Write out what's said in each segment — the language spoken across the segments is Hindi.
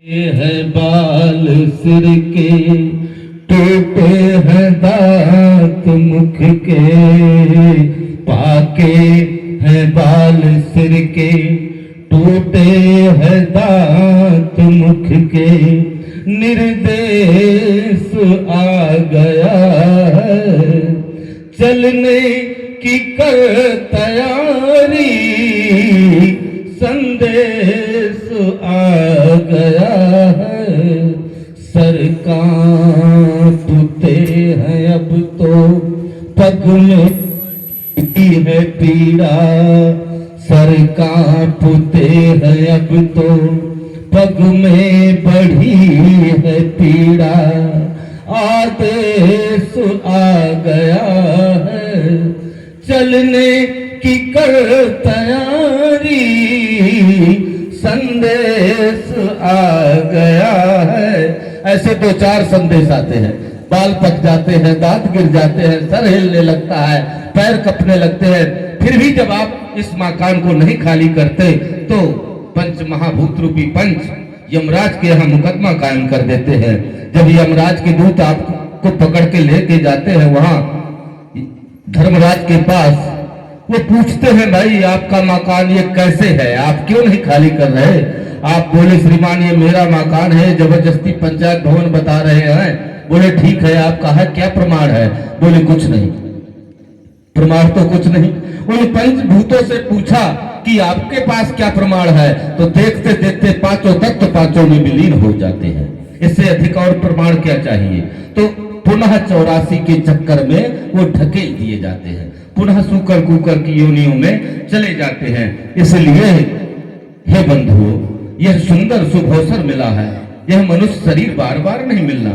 ये है बाल सिर के, टूटे हैं दांत मुख के, पाके हैं बाल सिर के, टूटे हैं दांत मुख के, निर्देश आ गया है चलने की कर तैयारी, संदेश आ गया है। सर कांपते हैं अब तो पग में की है पीड़ा, सर कांपते हैं अब तो पग में बढ़ी है पीड़ा, आदेश आ गया है चलने की कर तैयारी, संदेश आ गया है। ऐसे दो चार संदेश आते हैं, बाल पक जाते हैं, दांत गिर जाते हैं, सर हिलने लगता है, पैर कपने लगते हैं, फिर भी जब आप इस मकान को नहीं खाली करते तो पंच महाभूत रूपी पंच यमराज के यहाँ मुकदमा कायम कर देते हैं। जब यमराज के दूत आपको पकड़ के लेके जाते हैं वहां धर्मराज के पास, वो पूछते हैं भाई आपका मकान ये कैसे है, आप क्यों नहीं खाली कर रहे? आप बोले श्रीमान ये मेरा मकान है, जबरदस्ती पंचायत भवन बता रहे हैं। बोले ठीक है आपका है, क्या प्रमाण है? बोले कुछ नहीं, प्रमाण तो कुछ नहीं। उन पंचभूतों से पूछा कि आपके पास क्या प्रमाण है, तो देखते देखते पांचों तत्व पांचों में विलीन हो जाते हैं। इससे अधिक और प्रमाण क्या चाहिए? तो पुनः 84 के चक्कर में वो ढकेल दिए जाते हैं, पुनः सूकर कुकर की योनियों में चले जाते हैं। इसलिए हे बंधुओं, यह सुंदर शुभ अवसर मिला है, यह मनुष्य शरीर बार बार नहीं मिलना,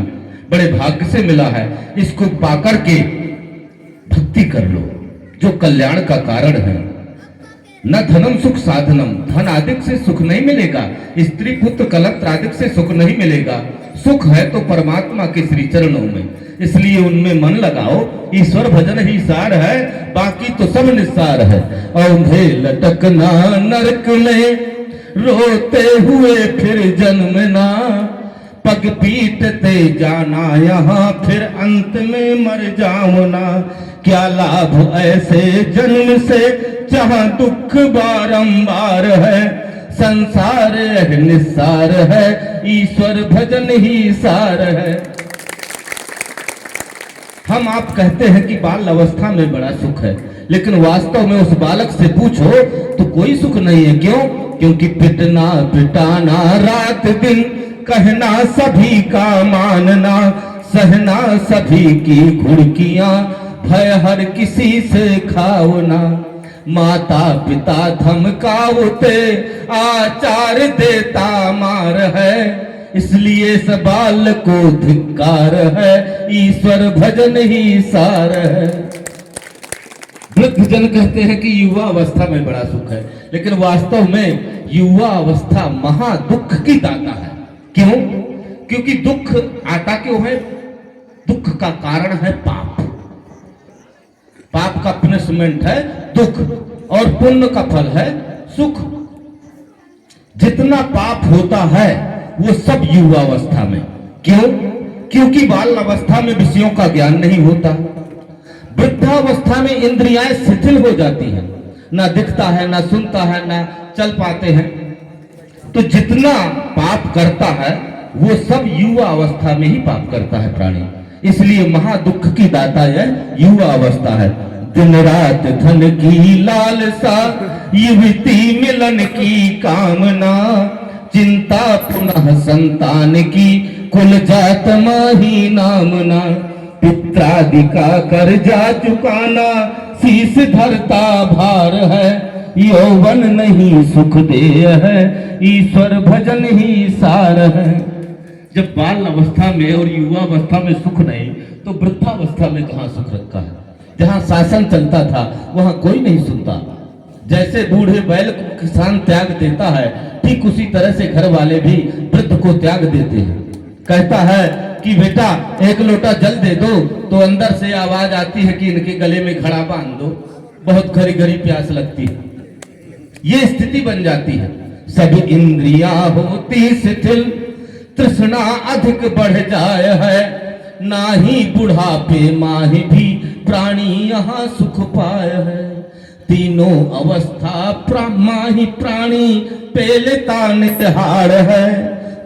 बड़े भाग्य से मिला है। इसको पाकर के भक्ति कर लो जो कल्याण का कारण है। न धनम सुख साधनम, धन आदिक से सुख नहीं मिलेगा, स्त्री पुत्र कलत्र आदिक से सुख नहीं मिलेगा। सुख है तो परमात्मा के श्री चरणों में, इसलिए उनमें मन लगाओ। ईश्वर भजन ही सार है, बाकी तो सब निस्सार है। औंधे लटकना नरक में, रोते हुए फिर जन्मना, पग पीटते जाना यहाँ फिर अंत में मर जाओना। क्या लाभ ऐसे जन्म से जहाँ दुख बारंबार है, संसार निस्सार है, ईश्वर भजन ही सार है। हम आप कहते हैं कि बाल अवस्था में बड़ा सुख है, लेकिन वास्तव में उस बालक से पूछो तो कोई सुख नहीं है। क्यों? क्योंकि पिटना पिटाना रात दिन, कहना सभी का मानना, सहना सभी की घुड़कियां, भय हर किसी से खाओना। माता पिता धमकावते, आचार देता मार है, इसलिए सबाल को धिक्कार है, ईश्वर भजन ही सार है। वृद्ध जन कहते हैं कि युवा अवस्था में बड़ा सुख है, लेकिन वास्तव में युवा अवस्था महा दुख की दाता है। क्यों? क्योंकि दुख आता क्यों है? दुख का कारण है पाप। पाप का पनिशमेंट है दुख, और पुण्य का फल है सुख। जितना पाप होता है वो सब युवा अवस्था में। क्यों? क्योंकि बाल अवस्था में विषयों का ज्ञान नहीं होता, वृद्धावस्था में इंद्रियां शिथिल हो जाती हैं, ना दिखता है, ना सुनता है, ना चल पाते हैं। तो जितना पाप करता है वो सब युवा अवस्था में ही पाप करता है प्राणी। इसलिए महादुख की दाता यह युवा अवस्था है। दिन रात धन की लालसा, युवती मिलन की कामना, चिंता पुनः संतान की, कुल जात माही नामना। पित्रादि का कर्जा चुकाना, शीश धरता भार है, यौवन नहीं सुख देय है, ईश्वर भजन ही सार है। जब बाल अवस्था में और युवा अवस्था में सुख नहीं, तो वृद्धावस्था में कहाँ सुख रखा है? जहाँ शासन चलता था वहाँ कोई नहीं सुनता। जैसे बूढ़े बैल को किसान त्याग देता है, ठीक उसी तरह से घर वाले भी वृद्ध को त्याग देते हैं। कहता है कि बेटा एक लोटा जल दे दो, तो अंदर से आवाज आती है कि इनके गले में घड़ा बांध दो, बहुत घड़ी घड़ी प्यास लगती है। ये स्थिति बन जाती है। सब इंद्रियां होती शिथिल, तृष्णा अधिक बढ़ जाए है, ना ही बुढ़ापे माही भी प्राणी यहाँ सुख पाए है। तीनों अवस्था माही प्राणी पेलता नितहार है,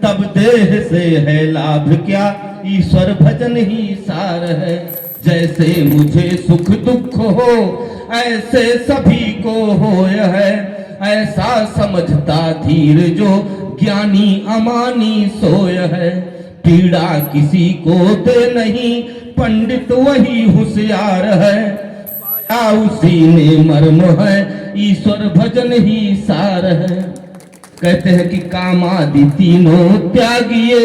तब देह से है लाभ क्या, ईश्वर भजन ही सार है। जैसे मुझे सुख दुख हो ऐसे सभी को होय है, ऐसा समझता धीर जो ज्ञानी अमानी सोय है। पीड़ा किसी को दे नहीं, पंडित वही होशियार है, उसी में मर्म है, ईश्वर भजन ही सार है। कहते हैं कि कामादि तीनों त्यागिए,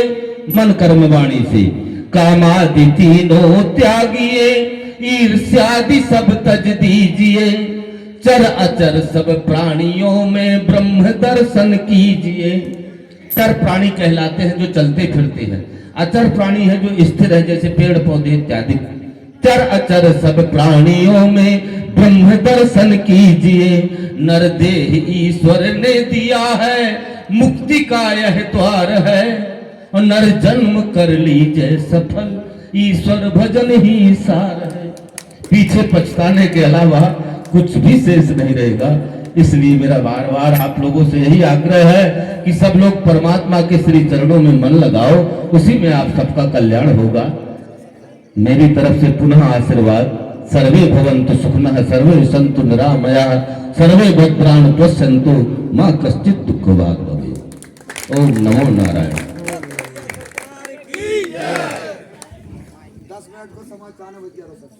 मन कर्म वाणी से कामादि तीनों त्यागिए, ईर्ष्यादि सब तज दीजिए, चर अचर सब प्राणियों में ब्रह्म दर्शन कीजिए। चर प्राणी कहलाते हैं जो चलते फिरते हैं, अचर प्राणी है जो स्थिर है जैसे पेड़ पौधे इत्यादि। चर अचर सब प्राणियों में ब्रह्म दर्शन कीजिए, नर देह ईश्वर ने दिया है, मुक्ति का यह द्वार है, और नर जन्म कर लीजिए सफल, ईश्वर भजन ही सार है। पीछे पछताने के अलावा कुछ भी शेष नहीं रहेगा। इसलिए मेरा बार बार आप लोगों से यही आग्रह है कि सब लोग परमात्मा के श्री चरणों में मन लगाओ, उसी में आप सबका कल्याण होगा। मेरी तरफ से पुनः आशीर्वाद। सर्वे भवन्तु सुखिनः, सर्वे सन्तु निरामयाः, सर्वे भद्राणि पश्यन्तु, मा कश्चित् दुःखभाग् भवेत्। ओम नमो नारायण। 10 मिनट को समाज चाहने बच गया।